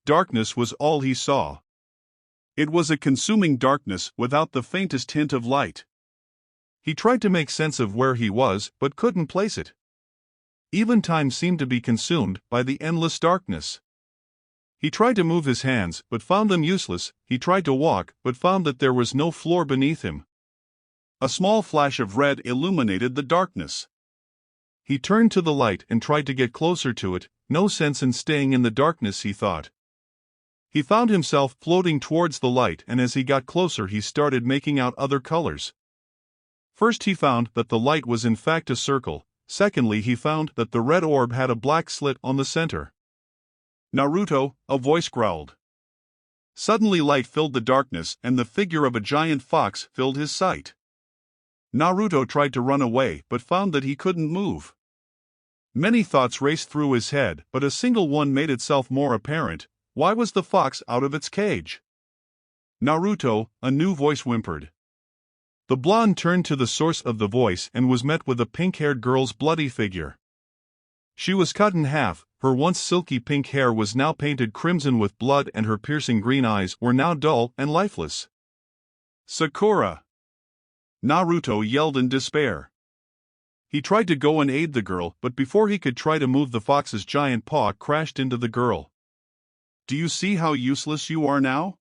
Darkness was all he saw. It was a consuming darkness without the faintest hint of light. He tried to make sense of where he was, but couldn't place it. Even time seemed to be consumed by the endless darkness. He tried to move his hands, but found them useless. He tried to walk, but found that there was no floor beneath him. A small flash of red illuminated the darkness. He turned to the light and tried to get closer to it. No sense in staying in the darkness, he thought. He found himself floating towards the light, and as he got closer he started making out other colors. First he found that the light was in fact a circle. Secondly, he found that the red orb had a black slit on the center. "Naruto," a voice growled. Suddenly light filled the darkness, and the figure of a giant fox filled his sight. Naruto tried to run away, but found that he couldn't move. Many thoughts raced through his head, but a single one made itself more apparent. Why was the fox out of its cage? "Naruto," a new voice whimpered. The blonde turned to the source of the voice and was met with a pink-haired girl's bloody figure. She was cut in half, her once silky pink hair was now painted crimson with blood, and her piercing green eyes were now dull and lifeless. "Sakura!" Naruto yelled in despair. He tried to go and aid the girl, but before he could try to move, the fox's giant paw crashed into the girl. "Do you see how useless you are now?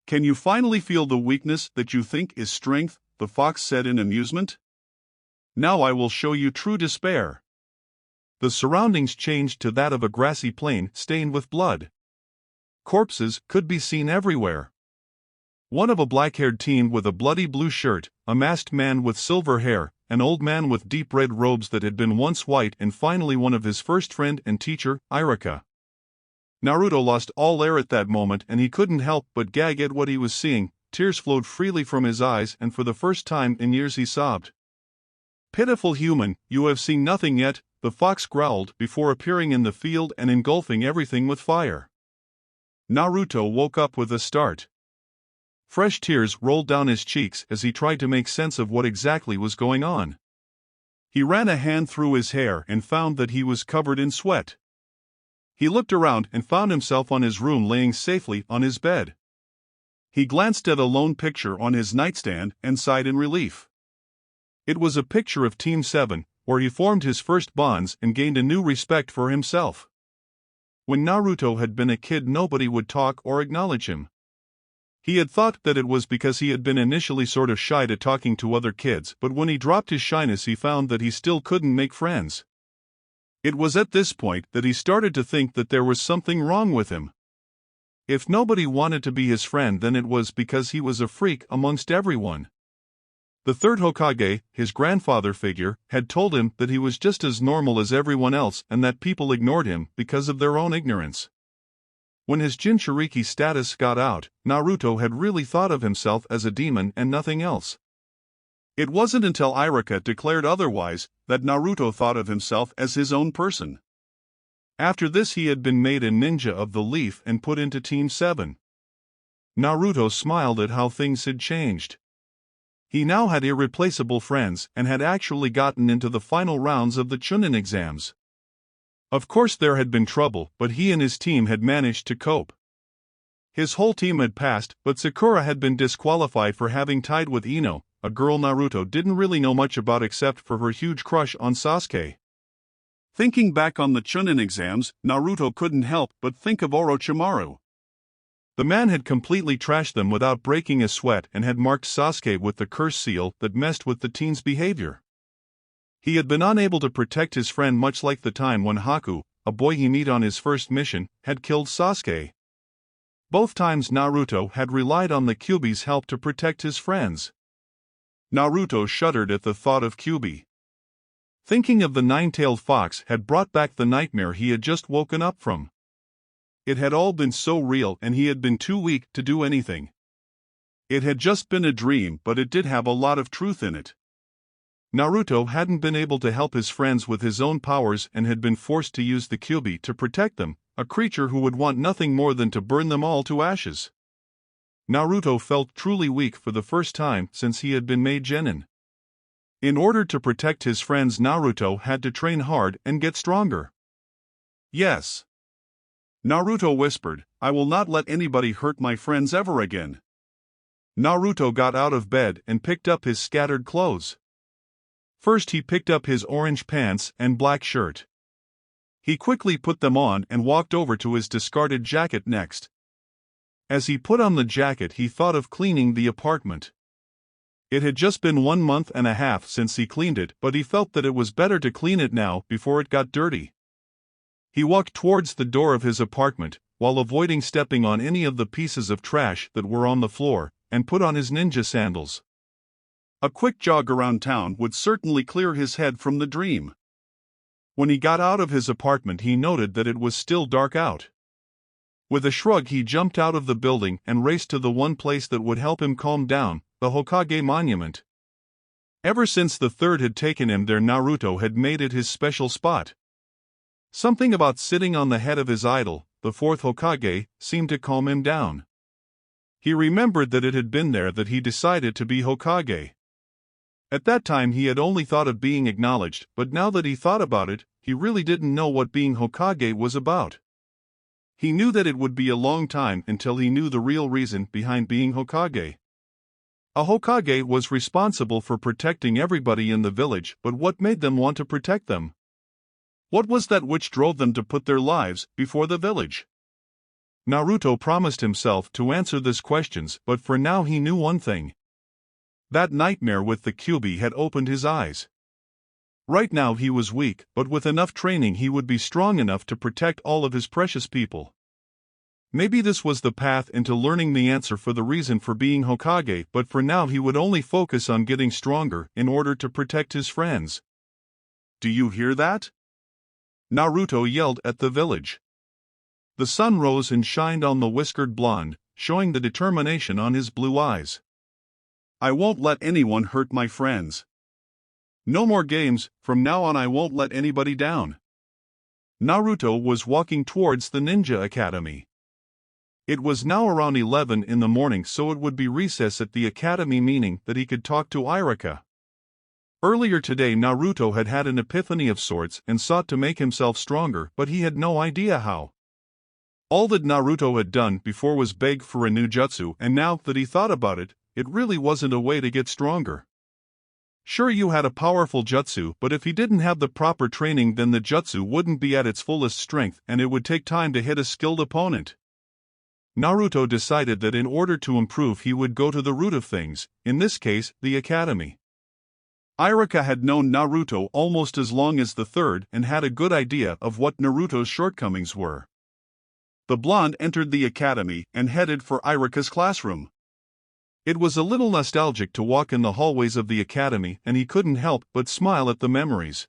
Can you finally feel the weakness that you think is strength?" the fox said in amusement. "Now I will show you true despair." The surroundings changed to that of a grassy plain stained with blood. Corpses could be seen everywhere. One of a black-haired teen with a bloody blue shirt, a masked man with silver hair, an old man with deep red robes that had been once white, and finally one of his first friend and teacher, Irika. Naruto lost all air at that moment, and he couldn't help but gag at what he was seeing. Tears flowed freely from his eyes, and for the first time in years he sobbed. "Pitiful human, you have seen nothing yet," the fox growled before appearing in the field and engulfing everything with fire. Naruto woke up with a start. Fresh tears rolled down his cheeks as he tried to make sense of what exactly was going on. He ran a hand through his hair and found that he was covered in sweat. He looked around and found himself on his room, laying safely on his bed. He glanced at a lone picture on his nightstand and sighed in relief. It was a picture of Team 7, where he formed his first bonds and gained a new respect for himself. When Naruto had been a kid, nobody would talk or acknowledge him. He had thought that it was because he had been initially sort of shy to talking to other kids, but when he dropped his shyness he found that he still couldn't make friends. It was at this point that he started to think that there was something wrong with him. If nobody wanted to be his friend, then it was because he was a freak amongst everyone. The third Hokage, his grandfather figure, had told him that he was just as normal as everyone else and that people ignored him because of their own ignorance. When his Jinchuriki status got out, Naruto had really thought of himself as a demon and nothing else. It wasn't until Irika declared otherwise that Naruto thought of himself as his own person. After this he had been made a ninja of the leaf and put into Team 7. Naruto smiled at how things had changed. He now had irreplaceable friends and had actually gotten into the final rounds of the Chunin exams. Of course there had been trouble, but he and his team had managed to cope. His whole team had passed, but Sakura had been disqualified for having tied with Ino, a girl Naruto didn't really know much about except for her huge crush on Sasuke. Thinking back on the Chunin exams, Naruto couldn't help but think of Orochimaru. The man had completely trashed them without breaking a sweat and had marked Sasuke with the curse seal that messed with the teen's behavior. He had been unable to protect his friend, much like the time when Haku, a boy he met on his first mission, had killed Sasuke. Both times Naruto had relied on the Kyuubi's help to protect his friends. Naruto shuddered at the thought of Kyuubi. Thinking of the nine-tailed fox had brought back the nightmare he had just woken up from. It had all been so real and he had been too weak to do anything. It had just been a dream, but it did have a lot of truth in it. Naruto hadn't been able to help his friends with his own powers and had been forced to use the Kyuubi to protect them, a creature who would want nothing more than to burn them all to ashes. Naruto felt truly weak for the first time since he had been made genin. In order to protect his friends, Naruto had to train hard and get stronger. Yes. Naruto whispered, "I will not let anybody hurt my friends ever again." Naruto got out of bed and picked up his scattered clothes. First he picked up his orange pants and black shirt. He quickly put them on and walked over to his discarded jacket next. As he put on the jacket he thought of cleaning the apartment. It had just been 1.5 months since he cleaned it, but he felt that it was better to clean it now before it got dirty. He walked towards the door of his apartment, while avoiding stepping on any of the pieces of trash that were on the floor, and put on his ninja sandals. A quick jog around town would certainly clear his head from the dream. When he got out of his apartment he noted that it was still dark out. With a shrug he jumped out of the building and raced to the one place that would help him calm down, the Hokage monument. Ever since the third had taken him there, Naruto had made it his special spot. Something about sitting on the head of his idol, the fourth Hokage, seemed to calm him down. He remembered that it had been there that he decided to be Hokage. At that time he had only thought of being acknowledged, but now that he thought about it, he really didn't know what being Hokage was about. He knew that it would be a long time until he knew the real reason behind being Hokage. A Hokage was responsible for protecting everybody in the village, but what made them want to protect them? What was that which drove them to put their lives before the village? Naruto promised himself to answer these questions, but for now he knew one thing. That nightmare with the Kyuubi had opened his eyes. Right now he was weak, but with enough training he would be strong enough to protect all of his precious people. Maybe this was the path into learning the answer for the reason for being Hokage, but for now he would only focus on getting stronger in order to protect his friends. "Do you hear that?" Naruto yelled at the village. The sun rose and shined on the whiskered blonde, showing the determination on his blue eyes. "I won't let anyone hurt my friends. No more games, from now on I won't let anybody down." Naruto was walking towards the ninja academy. It was now around 11 in the morning, so it would be recess at the academy, meaning that he could talk to Irika. Earlier today Naruto had had an epiphany of sorts and sought to make himself stronger, but he had no idea how. All that Naruto had done before was beg for a new jutsu, and now that he thought about it, it really wasn't a way to get stronger. Sure, you had a powerful jutsu, but if he didn't have the proper training then the jutsu wouldn't be at its fullest strength and it would take time to hit a skilled opponent. Naruto decided that in order to improve he would go to the root of things, in this case, the academy. Irika had known Naruto almost as long as the third and had a good idea of what Naruto's shortcomings were. The blonde entered the academy and headed for Irika's classroom. It was a little nostalgic to walk in the hallways of the academy, and he couldn't help but smile at the memories.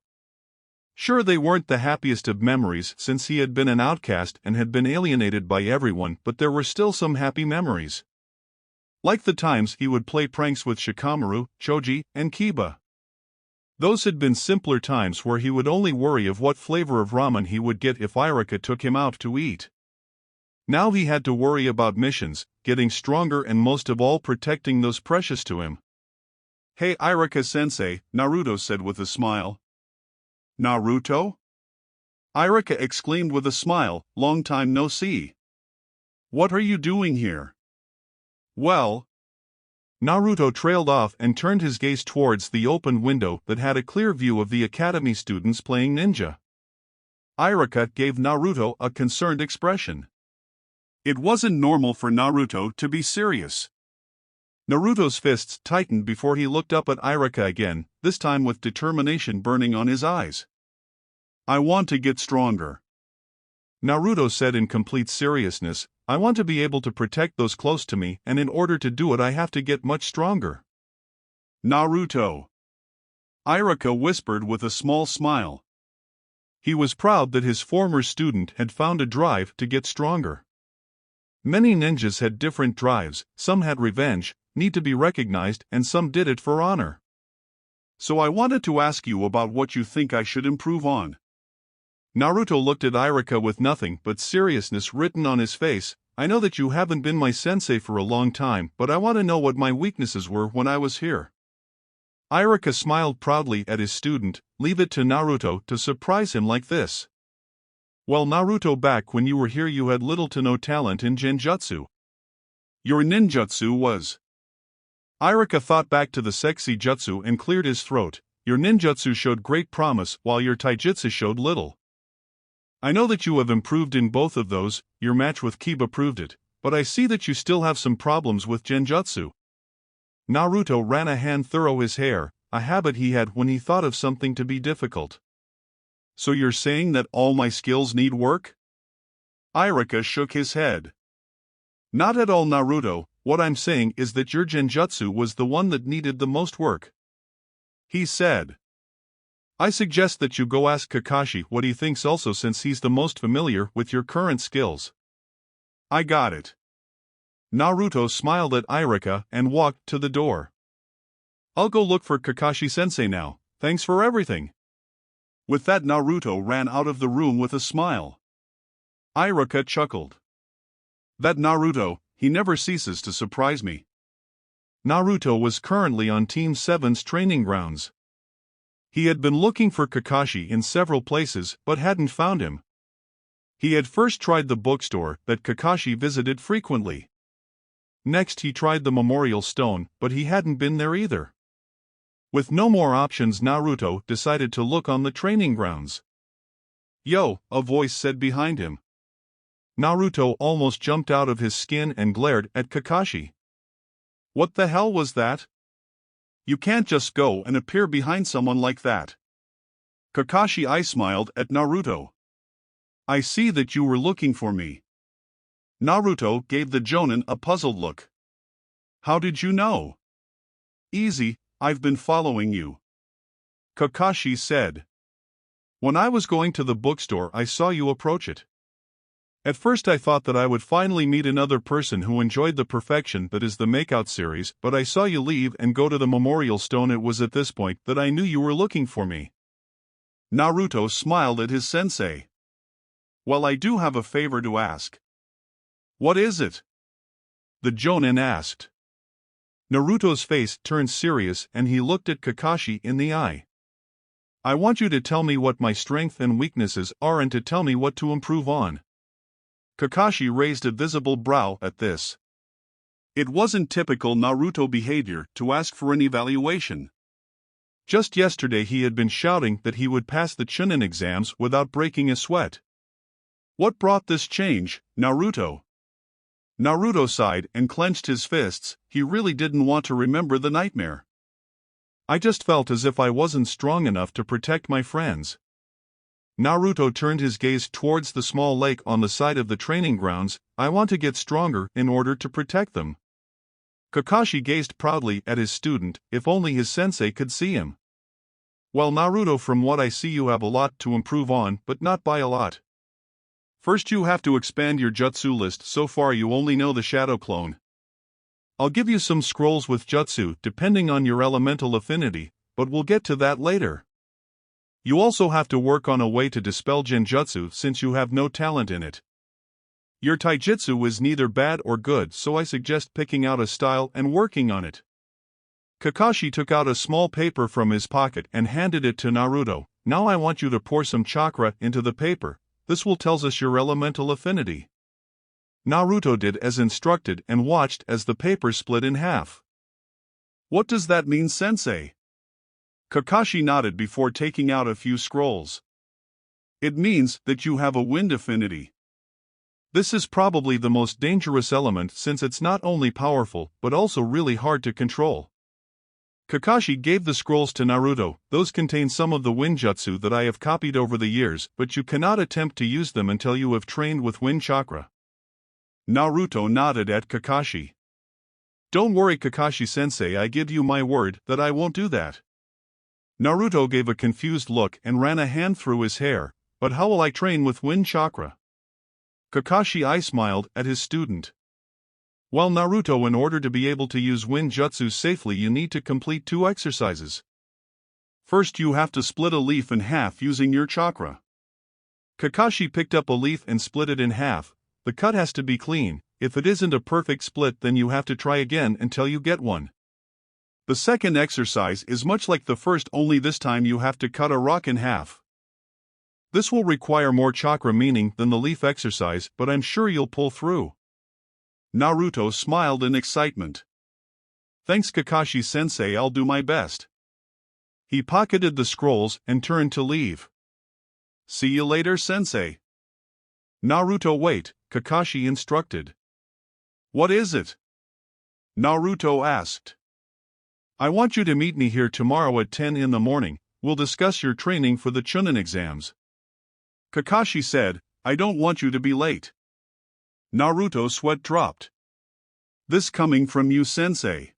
Sure, they weren't the happiest of memories since he had been an outcast and had been alienated by everyone, but there were still some happy memories. Like the times he would play pranks with Shikamaru, Choji, and Kiba. Those had been simpler times where he would only worry of what flavor of ramen he would get if Irika took him out to eat. Now he had to worry about missions, getting stronger, and most of all protecting those precious to him. "Hey Irika-sensei," Naruto said with a smile. "Naruto?" Irika exclaimed with a smile, "Long time no see. What are you doing here?" "Well..." Naruto trailed off and turned his gaze towards the open window that had a clear view of the academy students playing ninja. Irika gave Naruto a concerned expression. It wasn't normal for Naruto to be serious. Naruto's fists tightened before he looked up at Irika again, this time with determination burning on his eyes. "I want to get stronger," Naruto said in complete seriousness. "I want to be able to protect those close to me, and in order to do it I have to get much stronger." "Naruto," Irika whispered with a small smile. He was proud that his former student had found a drive to get stronger. Many ninjas had different drives, some had revenge, need to be recognized, and some did it for honor. "So I wanted to ask you about what you think I should improve on." Naruto looked at Irika with nothing but seriousness written on his face. "I know that you haven't been my sensei for a long time, but I want to know what my weaknesses were when I was here." Irika smiled proudly at his student. Leave it to Naruto to surprise him like this. Well, Naruto, back when you were here you had little to no talent in genjutsu. Your ninjutsu was. Irika thought back to the sexy jutsu and cleared his throat. Your ninjutsu showed great promise while your taijutsu showed little. I know that you have improved in both of those, your match with Kiba proved it, but I see that you still have some problems with genjutsu. Naruto ran a hand through his hair, a habit he had when he thought of something to be difficult. So you're saying that all my skills need work? Irika shook his head. Not at all, Naruto. What I'm saying is that your genjutsu was the one that needed the most work. He said. I suggest that you go ask Kakashi what he thinks also, since he's the most familiar with your current skills. I got it. Naruto smiled at Irika and walked to the door. I'll go look for Kakashi-sensei now, thanks for everything. With that, Naruto ran out of the room with a smile. Irika chuckled. That Naruto, he never ceases to surprise me. Naruto was currently on Team 7's training grounds. He had been looking for Kakashi in several places but hadn't found him. He had first tried the bookstore that Kakashi visited frequently. Next he tried the Memorial Stone, but he hadn't been there either. With no more options, Naruto decided to look on the training grounds. Yo, a voice said behind him. Naruto almost jumped out of his skin and glared at Kakashi. What the hell was that? You can't just go and appear behind someone like that. Kakashi I smiled at Naruto. I see that you were looking for me. Naruto gave the Jonin a puzzled look. How did you know? Easy, I've been following you. Kakashi said. When I was going to the bookstore I saw you approach it. At first I thought that I would finally meet another person who enjoyed the perfection that is the Makeout series, but I saw you leave and go to the Memorial Stone. It was at this point that I knew you were looking for me. Naruto smiled at his sensei. Well, I do have a favor to ask. What is it? The Jonin asked. Naruto's face turned serious and he looked at Kakashi in the eye. I want you to tell me what my strengths and weaknesses are and to tell me what to improve on. Kakashi raised a visible brow at this. It wasn't typical Naruto behavior to ask for an evaluation. Just yesterday he had been shouting that he would pass the Chunin exams without breaking a sweat. What brought this change, Naruto? Naruto sighed and clenched his fists. He really didn't want to remember the nightmare. I just felt as if I wasn't strong enough to protect my friends. Naruto turned his gaze towards the small lake on the side of the training grounds. I want to get stronger in order to protect them. Kakashi gazed proudly at his student. If only his sensei could see him. Well, Naruto, from what I see you have a lot to improve on, but not by a lot. First you have to expand your jutsu list. So far you only know the Shadow Clone. I'll give you some scrolls with jutsu depending on your elemental affinity, but we'll get to that later. You also have to work on a way to dispel genjutsu since you have no talent in it. Your taijutsu is neither bad or good, so I suggest picking out a style and working on it. Kakashi took out a small paper from his pocket and handed it to Naruto. Now I want you to pour some chakra into the paper. This will tell us your elemental affinity. Naruto did as instructed and watched as the paper split in half. What does that mean, sensei? Kakashi nodded before taking out a few scrolls. It means that you have a wind affinity. This is probably the most dangerous element since it's not only powerful but also really hard to control. Kakashi gave the scrolls to Naruto. Those contain some of the wind jutsu that I have copied over the years, but you cannot attempt to use them until you have trained with wind chakra. Naruto nodded at Kakashi. Don't worry, Kakashi-sensei, I give you my word that I won't do that. Naruto gave a confused look and ran a hand through his hair. But how will I train with wind chakra? Kakashi I smiled at his student. Well, Naruto, in order to be able to use wind jutsu safely you need to complete 2 exercises. First you have to split a leaf in half using your chakra. Kakashi picked up a leaf and split it in half. The cut has to be clean. If it isn't a perfect split then you have to try again until you get one. The second exercise is much like the first, only this time you have to cut a rock in half. This will require more chakra meaning than the leaf exercise, but I'm sure you'll pull through. Naruto smiled in excitement. Thanks Kakashi-sensei, I'll do my best. He pocketed the scrolls and turned to leave. See you later, sensei. Naruto, wait, Kakashi instructed. What is it? Naruto asked. I want you to meet me here tomorrow at 10 in the morning. We'll discuss your training for the Chunin exams. Kakashi said, I don't want you to be late. Naruto's sweat dropped. This coming from you, sensei.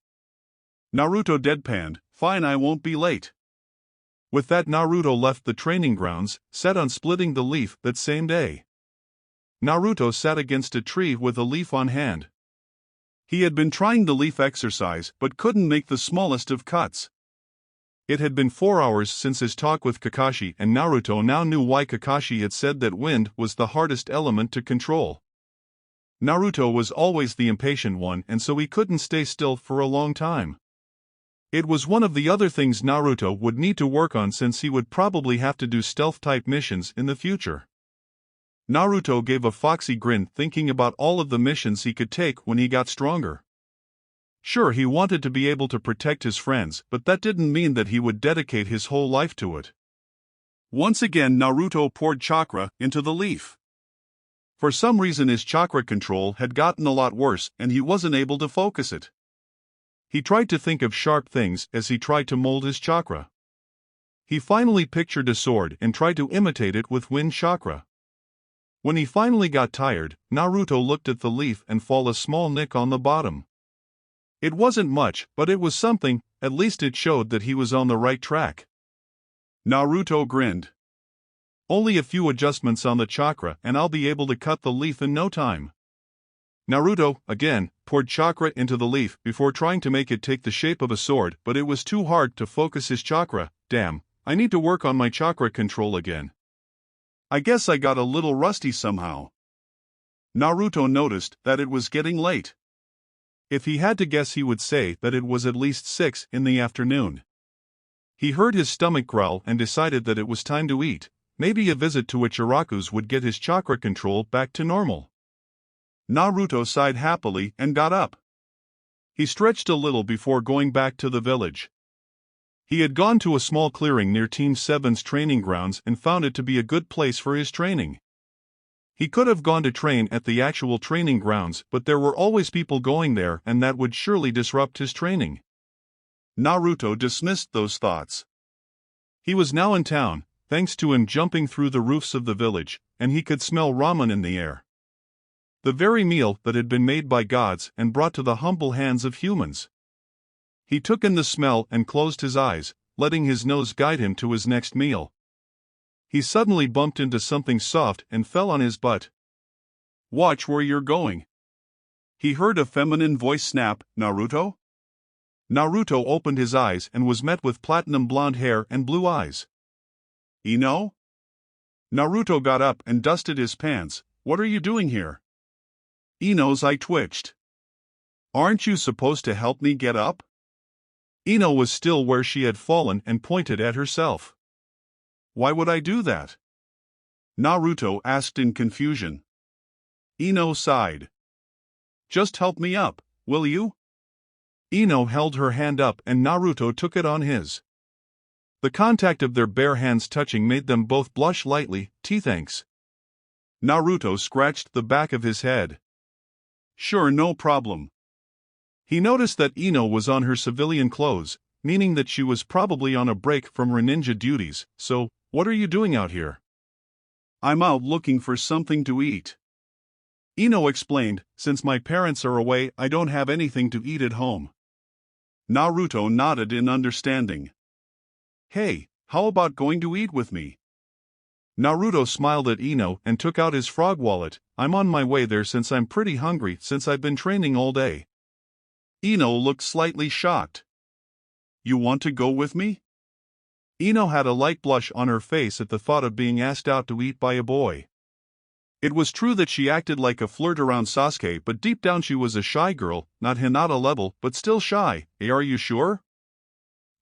Naruto deadpanned, fine, I won't be late. With that, Naruto left the training grounds, set on splitting the leaf that same day. Naruto sat against a tree with a leaf on hand. He had been trying the leaf exercise but couldn't make the smallest of cuts. It had been 4 hours since his talk with Kakashi, and Naruto now knew why Kakashi had said that wind was the hardest element to control. Naruto was always the impatient one, and so he couldn't stay still for a long time. It was one of the other things Naruto would need to work on, since he would probably have to do stealth-type missions in the future. Naruto gave a foxy grin, thinking about all of the missions he could take when he got stronger. Sure, he wanted to be able to protect his friends, but that didn't mean that he would dedicate his whole life to it. Once again, Naruto poured chakra into the leaf. For some reason, his chakra control had gotten a lot worse, and he wasn't able to focus it. He tried to think of sharp things as he tried to mold his chakra. He finally pictured a sword and tried to imitate it with wind chakra. When he finally got tired, Naruto looked at the leaf and saw a small nick on the bottom. It wasn't much, but it was something. At least it showed that he was on the right track. Naruto grinned. Only a few adjustments on the chakra and I'll be able to cut the leaf in no time. Naruto, again, poured chakra into the leaf before trying to make it take the shape of a sword, but it was too hard to focus his chakra. Damn, I need to work on my chakra control again. I guess I got a little rusty somehow. Naruto noticed that it was getting late. If he had to guess, he would say that it was at least 6 in the afternoon. He heard his stomach growl and decided that it was time to eat. Maybe a visit to Ichiraku's would get his chakra control back to normal. Naruto sighed happily and got up. He stretched a little before going back to the village. He had gone to a small clearing near Team 7's training grounds and found it to be a good place for his training. He could have gone to train at the actual training grounds, but there were always people going there and that would surely disrupt his training. Naruto dismissed those thoughts. He was now in town, thanks to him jumping through the roofs of the village, and he could smell ramen in the air. The very meal that had been made by gods and brought to the humble hands of humans. He took in the smell and closed his eyes, letting his nose guide him to his next meal. He suddenly bumped into something soft and fell on his butt. Watch where you're going. He heard a feminine voice snap, Naruto? Naruto opened his eyes and was met with platinum blonde hair and blue eyes. Ino? Naruto got up and dusted his pants. What are you doing here? Ino's eye twitched. Aren't you supposed to help me get up? Ino was still where she had fallen and pointed at herself. Why would I do that? Naruto asked in confusion. Ino sighed. Just help me up, will you? Ino held her hand up and Naruto took it on his. The contact of their bare hands touching made them both blush lightly. Thanks. Naruto scratched the back of his head. Sure, no problem. He noticed that Ino was on her civilian clothes, meaning that she was probably on a break from her ninja duties. So, what are you doing out here? I'm out looking for something to eat. Ino explained, since my parents are away, I don't have anything to eat at home. Naruto nodded in understanding. Hey, how about going to eat with me? Naruto smiled at Ino and took out his frog wallet. I'm on my way there since I'm pretty hungry since I've been training all day. Ino looked slightly shocked. You want to go with me? Ino had a light blush on her face at the thought of being asked out to eat by a boy. It was true that she acted like a flirt around Sasuke, but deep down she was a shy girl, not Hinata level, but still shy. Are you sure?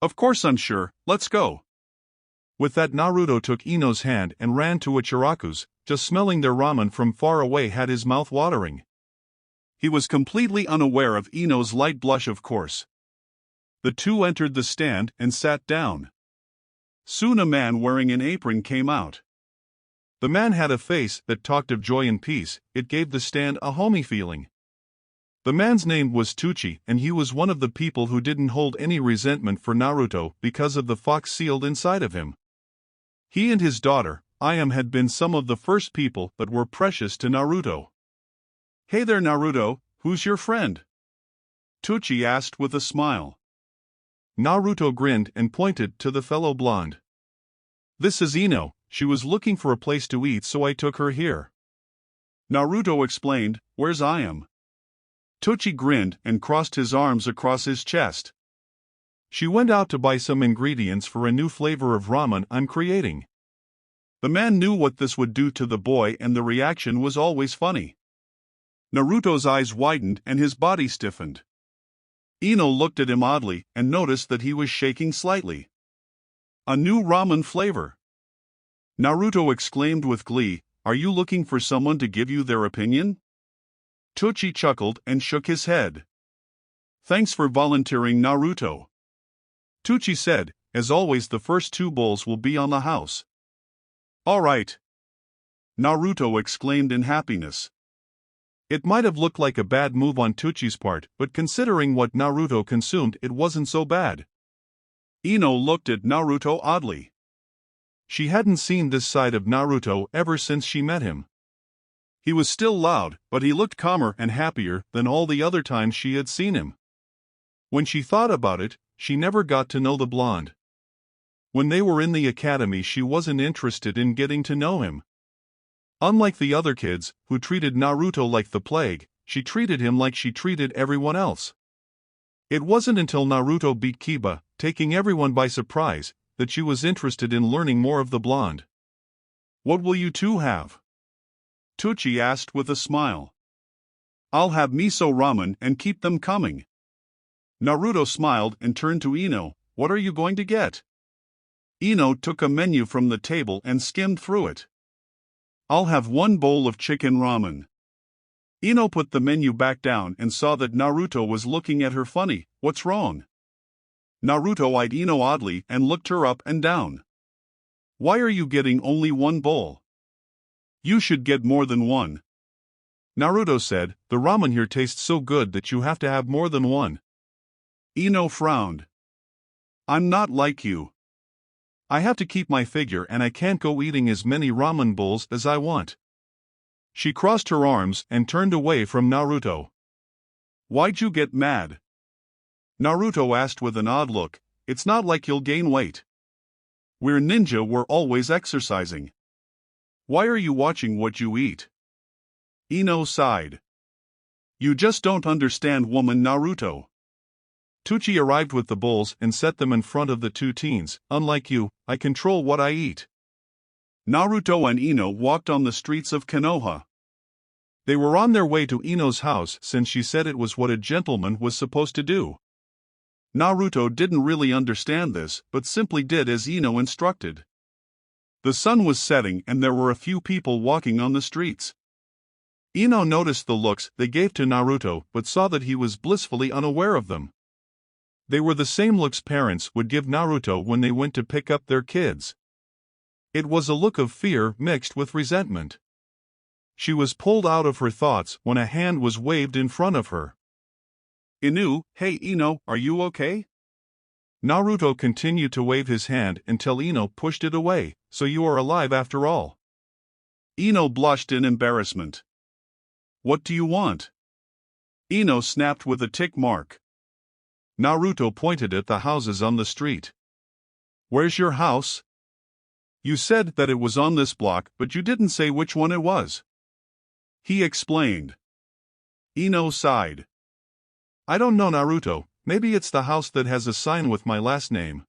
Of course I'm sure, let's go. With that, Naruto took Ino's hand and ran to Ichiraku's. Just smelling their ramen from far away had his mouth watering. He was completely unaware of Ino's light blush, of course. The two entered the stand and sat down. Soon a man wearing an apron came out. The man had a face that talked of joy and peace. It gave the stand a homey feeling. The man's name was Tucci, and he was one of the people who didn't hold any resentment for Naruto because of the fox sealed inside of him. He and his daughter, Ayame, had been some of the first people that were precious to Naruto. "Hey there, Naruto, who's your friend?" Tucci asked with a smile. Naruto grinned and pointed to the fellow blonde. "This is Ino. She was looking for a place to eat, so I took her here." Naruto explained, "Where's Ayame?" Tucci grinned and crossed his arms across his chest. "She went out to buy some ingredients for a new flavor of ramen I'm creating." The man knew what this would do to the boy, and the reaction was always funny. Naruto's eyes widened and his body stiffened. Ino looked at him oddly and noticed that he was shaking slightly. "A new ramen flavor!" Naruto exclaimed with glee, "Are you looking for someone to give you their opinion?" Tucci chuckled and shook his head. "Thanks for volunteering, Naruto." Tucci said, "As always, the first 2 bowls will be on the house." "All right," Naruto exclaimed in happiness. It might have looked like a bad move on Tucci's part, but considering what Naruto consumed, it wasn't so bad. Ino looked at Naruto oddly. She hadn't seen this side of Naruto ever since she met him. He was still loud, but he looked calmer and happier than all the other times she had seen him. When she thought about it, she never got to know the blonde. When they were in the academy, she wasn't interested in getting to know him. Unlike the other kids, who treated Naruto like the plague, she treated him like she treated everyone else. It wasn't until Naruto beat Kiba, taking everyone by surprise, that she was interested in learning more of the blonde. "What will you two have?" Tucci asked with a smile. "I'll have miso ramen and keep them coming." Naruto smiled and turned to Ino. "What are you going to get?" Ino took a menu from the table and skimmed through it. "I'll have 1 bowl of chicken ramen." Ino put the menu back down and saw that Naruto was looking at her funny. "What's wrong?" Naruto eyed Ino oddly and looked her up and down. "Why are you getting only 1 bowl? You should get more than 1. Naruto said, "The ramen here tastes so good that you have to have more than 1. Ino frowned. "I'm not like you. I have to keep my figure and I can't go eating as many ramen bowls as I want." She crossed her arms and turned away from Naruto. "Why'd you get mad?" Naruto asked with an odd look. "It's not like you'll gain weight. We're ninja, we're always exercising. Why are you watching what you eat?" Ino sighed. "You just don't understand, woman Naruto." Tucci arrived with the bowls and set them in front of the 2 teens. "Unlike you, I control what I eat." Naruto and Ino walked on the streets of Konoha. They were on their way to Ino's house since she said it was what a gentleman was supposed to do. Naruto didn't really understand this, but simply did as Ino instructed. The sun was setting and there were a few people walking on the streets. Ino noticed the looks they gave to Naruto but saw that he was blissfully unaware of them. They were the same looks parents would give Naruto when they went to pick up their kids. It was a look of fear mixed with resentment. She was pulled out of her thoughts when a hand was waved in front of her. "Inu, hey Ino, are you okay?" Naruto continued to wave his hand until Ino pushed it away. "So you are alive after all." Ino blushed in embarrassment. "What do you want?" Ino snapped with a tick mark. Naruto pointed at the houses on the street. "Where's your house?" "You said that it was on this block, but you didn't say which one it was." He explained. Ino sighed. "I don't know, Naruto. Maybe it's the house that has a sign with my last name."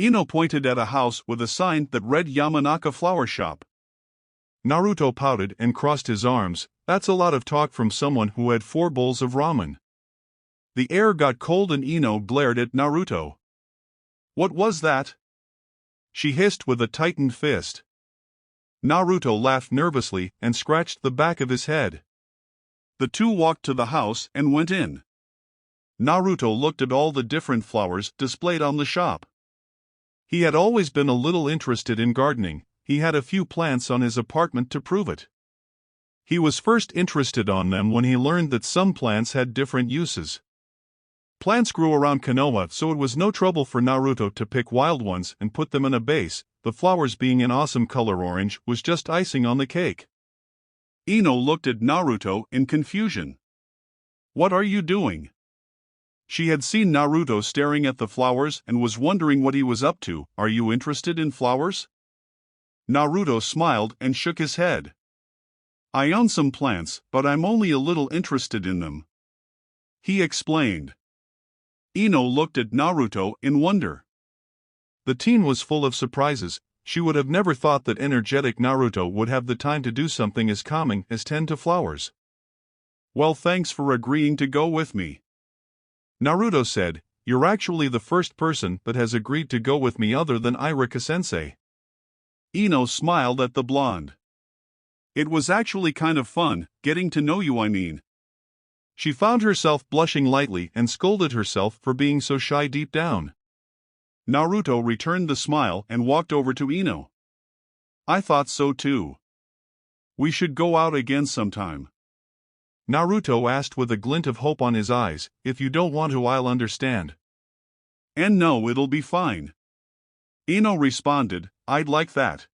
Ino pointed at a house with a sign that read Yamanaka Flower Shop. Naruto pouted and crossed his arms. That's a lot of talk from someone who had 4 bowls of ramen. The air got cold and Ino glared at Naruto. "What was that?" she hissed with a tightened fist. Naruto laughed nervously and scratched the back of his head. The two walked to the house and went in. Naruto looked at all the different flowers displayed on the shop. He had always been a little interested in gardening. He had a few plants on his apartment to prove it. He was first interested on them when he learned that some plants had different uses. Plants grew around Konoha, so it was no trouble for Naruto to pick wild ones and put them in a vase. The flowers being an awesome color orange was just icing on the cake. Ino looked at Naruto in confusion. "What are you doing?" She had seen Naruto staring at the flowers and was wondering what he was up to. "Are you interested in flowers?" Naruto smiled and shook his head. "I own some plants, but I'm only a little interested in them," he explained. Ino looked at Naruto in wonder. The teen was full of surprises. She would have never thought that energetic Naruto would have the time to do something as calming as tend to flowers. "Well, thanks for agreeing to go with me," Naruto said. "You're actually the first person that has agreed to go with me other than Irika-sensei." Ino smiled at the blonde. "It was actually kind of fun, getting to know you, I mean." She found herself blushing lightly and scolded herself for being so shy deep down. Naruto returned the smile and walked over to Ino. "I thought so too. We should go out again sometime," Naruto asked with a glint of hope on his eyes. "If you don't want to, I'll understand." "And no, it'll be fine," Ino responded. "I'd like that.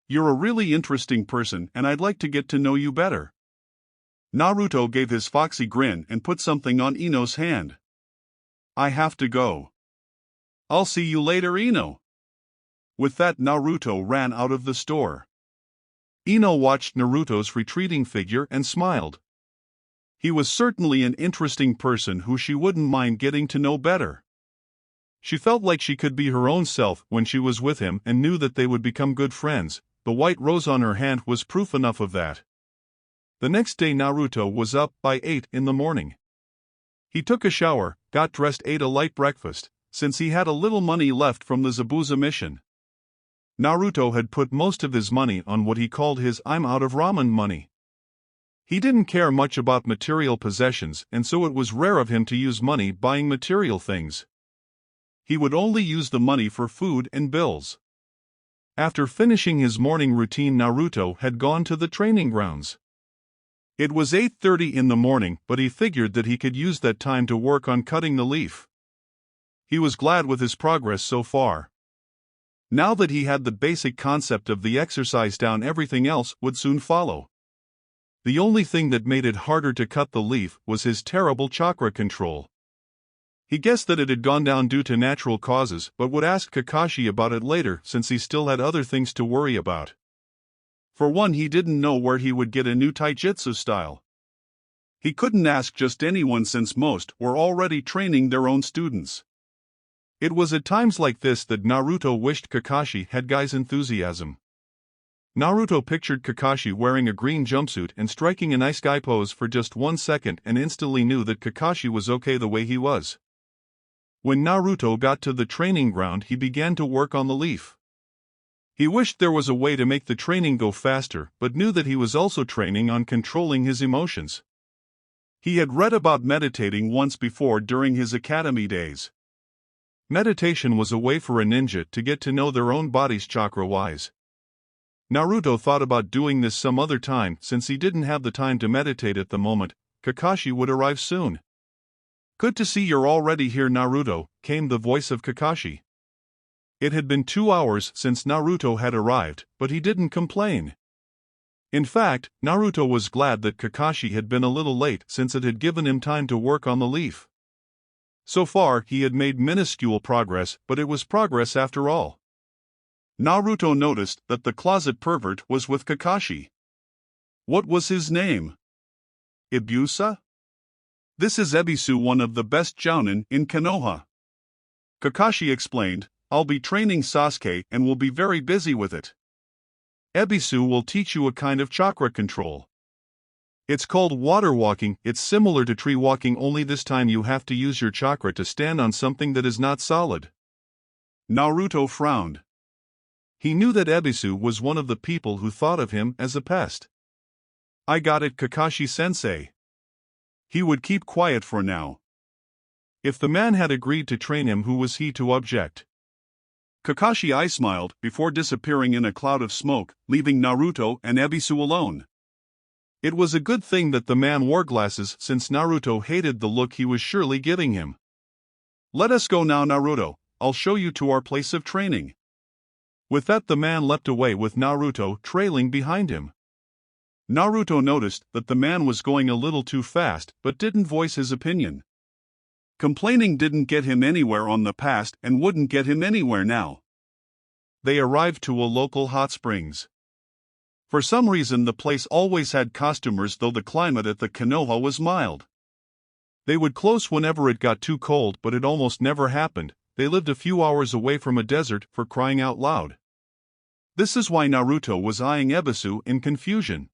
You're a really interesting person and I'd like to get to know you better." Naruto gave his foxy grin and put something on Ino's hand. "I have to go. I'll see you later, Ino." With that, Naruto ran out of the store. Ino watched Naruto's retreating figure and smiled. He was certainly an interesting person who she wouldn't mind getting to know better. She felt like she could be her own self when she was with him and knew that they would become good friends. The white rose on her hand was proof enough of that. The next day Naruto was up by 8 in the morning. He took a shower, got dressed, ate a light breakfast, since he had a little money left from the Zabuza mission. Naruto had put most of his money on what he called his "I'm out of ramen" money. He didn't care much about material possessions, and so it was rare of him to use money buying material things. He would only use the money for food and bills. After finishing his morning routine, Naruto had gone to the training grounds. It was 8:30 in the morning, but he figured that he could use that time to work on cutting the leaf. He was glad with his progress so far. Now that he had the basic concept of the exercise down, everything else would soon follow. The only thing that made it harder to cut the leaf was his terrible chakra control. He guessed that it had gone down due to natural causes, but would ask Kakashi about it later since he still had other things to worry about. For one, he didn't know where he would get a new taijutsu style. He couldn't ask just anyone since most were already training their own students. It was at times like this that Naruto wished Kakashi had Guy's enthusiasm. Naruto pictured Kakashi wearing a green jumpsuit and striking a nice guy pose for just 1 second and instantly knew that Kakashi was okay the way he was. When Naruto got to the training ground, he began to work on the leaf. He wished there was a way to make the training go faster, but knew that he was also training on controlling his emotions. He had read about meditating once before during his academy days. Meditation was a way for a ninja to get to know their own bodies chakra-wise. Naruto thought about doing this some other time since he didn't have the time to meditate at the moment. Kakashi would arrive soon. "Good to see you're already here, Naruto," came the voice of Kakashi. It had been 2 hours since Naruto had arrived, but he didn't complain. In fact, Naruto was glad that Kakashi had been a little late since it had given him time to work on the leaf. So far, he had made minuscule progress, but it was progress after all. Naruto noticed that the closet pervert was with Kakashi. What was his name? Ibusa? "This is Ebisu, one of the best jounin in Konoha," Kakashi explained. "I'll be training Sasuke and will be very busy with it. Ebisu will teach you a kind of chakra control. It's called water walking. It's similar to tree walking, only this time you have to use your chakra to stand on something that is not solid." Naruto frowned. He knew that Ebisu was one of the people who thought of him as a pest. I got it, Kakashi-sensei. He would keep quiet for now. If the man had agreed to train him, who was he to object? Kakashi smiled before disappearing in a cloud of smoke, leaving Naruto and Ebisu alone. It was a good thing that the man wore glasses, since Naruto hated the look he was surely giving him. Let us go now, Naruto. I'll show you to our place of training. With that, the man leapt away with Naruto trailing behind him. Naruto noticed that the man was going a little too fast, but didn't voice his opinion. Complaining didn't get him anywhere on the past and wouldn't get him anywhere now. They arrived to a local hot springs. For some reason, the place always had customers, though the climate at the Konoha was mild. They would close whenever it got too cold, but it almost never happened. They lived a few hours away from a desert, for crying out loud. This is why Naruto was eyeing Ebisu in confusion.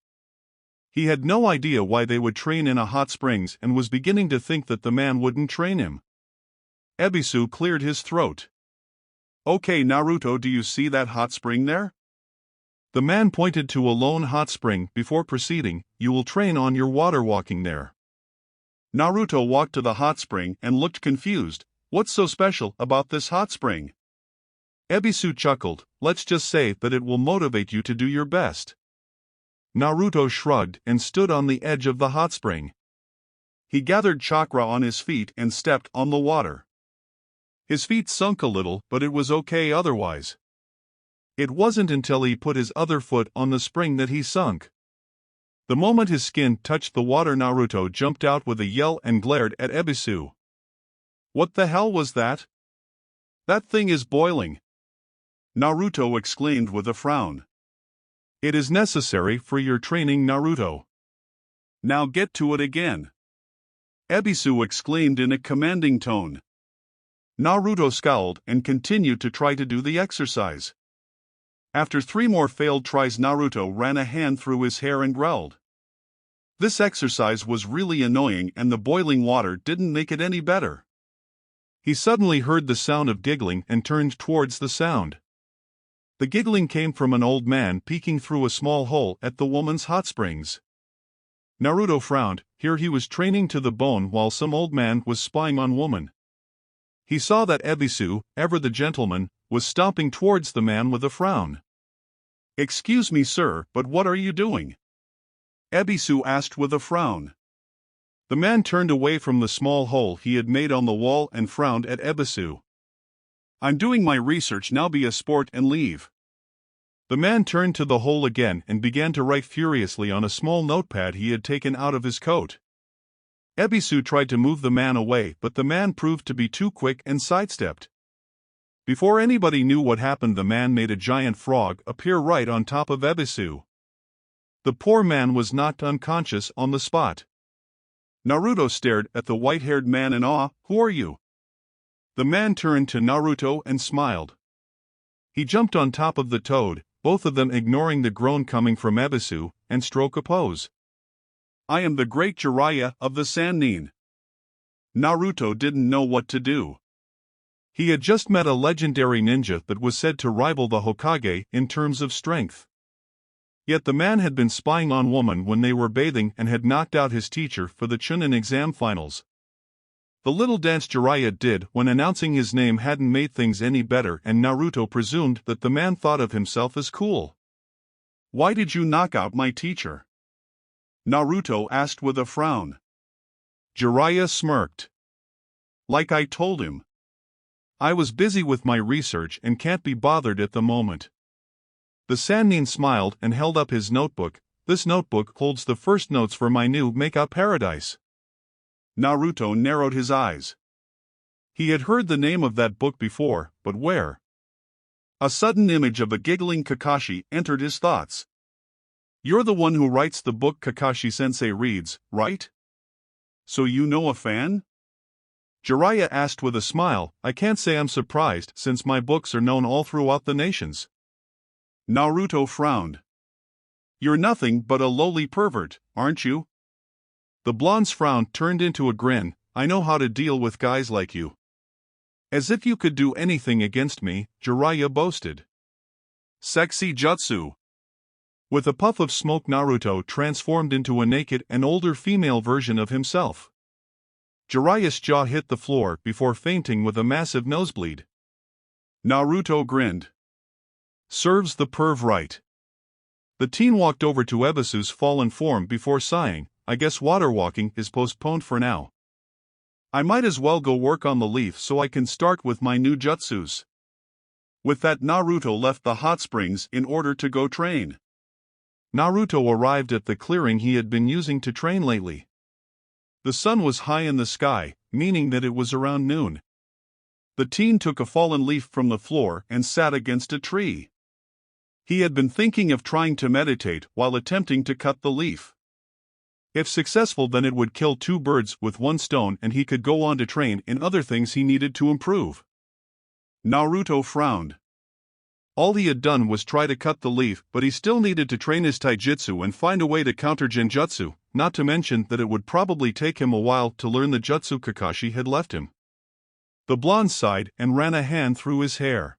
He had no idea why they would train in a hot springs and was beginning to think that the man wouldn't train him. Ebisu cleared his throat. Okay, Naruto, do you see that hot spring there? The man pointed to a lone hot spring before proceeding. You will train on your water walking there. Naruto walked to the hot spring and looked confused. What's so special about this hot spring? Ebisu chuckled. Let's just say that it will motivate you to do your best. Naruto shrugged and stood on the edge of the hot spring. He gathered chakra on his feet and stepped on the water. His feet sunk a little, but it was okay otherwise. It wasn't until he put his other foot on the spring that he sunk. The moment his skin touched the water, Naruto jumped out with a yell and glared at Ebisu. What the hell was that? That thing is boiling, Naruto exclaimed with a frown. It is necessary for your training, Naruto. Now get to it again, Ebisu exclaimed in a commanding tone. Naruto scowled and continued to try to do the exercise. After 3 more failed tries, Naruto ran a hand through his hair and growled. This exercise was really annoying, and the boiling water didn't make it any better. He suddenly heard the sound of giggling and turned towards the sound. The giggling came from an old man peeking through a small hole at the woman's hot springs. Naruto frowned. Here he was training to the bone while some old man was spying on woman. He saw that Ebisu, ever the gentleman, was stomping towards the man with a frown. Excuse me, sir, but what are you doing? Ebisu asked with a frown. The man turned away from the small hole he had made on the wall and frowned at Ebisu. I'm doing my research now, be a sport and leave. The man turned to the hole again and began to write furiously on a small notepad he had taken out of his coat. Ebisu tried to move the man away, but the man proved to be too quick and sidestepped. Before anybody knew what happened, the man made a giant frog appear right on top of Ebisu. The poor man was knocked unconscious on the spot. Naruto stared at the white-haired man in awe. Who are you? The man turned to Naruto and smiled. He jumped on top of the toad, both of them ignoring the groan coming from Ebisu, and struck a pose. I am the great Jiraiya of the Sannin. Naruto didn't know what to do. He had just met a legendary ninja that was said to rival the Hokage in terms of strength. Yet the man had been spying on woman when they were bathing and had knocked out his teacher for the Chunin exam finals. The little dance Jiraiya did when announcing his name hadn't made things any better, and Naruto presumed that the man thought of himself as cool. Why did you knock out my teacher? Naruto asked with a frown. Jiraiya smirked. Like I told him. I was busy with my research and can't be bothered at the moment. The Sannin smiled and held up his notebook. This notebook holds the first notes for my new make-up paradise. Naruto narrowed his eyes. He had heard the name of that book before, but where? A sudden image of a giggling Kakashi entered his thoughts. You're the one who writes the book Kakashi-sensei reads, right? So you know a fan? Jiraiya asked with a smile. I can't say I'm surprised, since my books are known all throughout the nations. Naruto frowned. You're nothing but a lowly pervert, aren't you? The blonde's frown turned into a grin. I know how to deal with guys like you. As if you could do anything against me, Jiraiya boasted. Sexy jutsu. With a puff of smoke, Naruto transformed into a naked and older female version of himself. Jiraiya's jaw hit the floor before fainting with a massive nosebleed. Naruto grinned. Serves the perv right. The teen walked over to Ebisu's fallen form before sighing, I guess water walking is postponed for now. I might as well go work on the leaf so I can start with my new jutsus. With that, Naruto left the hot springs in order to go train. Naruto arrived at the clearing he had been using to train lately. The sun was high in the sky, meaning that it was around noon. The teen took a fallen leaf from the floor and sat against a tree. He had been thinking of trying to meditate while attempting to cut the leaf. If successful, then it would kill two birds with one stone and he could go on to train in other things he needed to improve. Naruto frowned. All he had done was try to cut the leaf, but he still needed to train his taijutsu and find a way to counter genjutsu, not to mention that it would probably take him a while to learn the jutsu Kakashi had left him. The blonde sighed and ran a hand through his hair.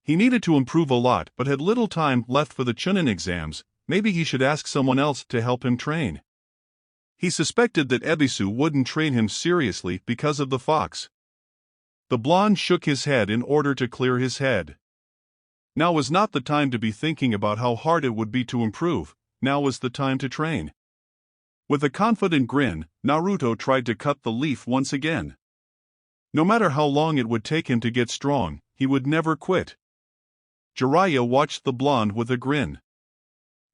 He needed to improve a lot but had little time left for the Chunin exams. Maybe he should ask someone else to help him train. He suspected that Ebisu wouldn't train him seriously because of the fox. The blonde shook his head in order to clear his head. Now was not the time to be thinking about how hard it would be to improve, now was the time to train. With a confident grin, Naruto tried to cut the leaf once again. No matter how long it would take him to get strong, he would never quit. Jiraiya watched the blonde with a grin.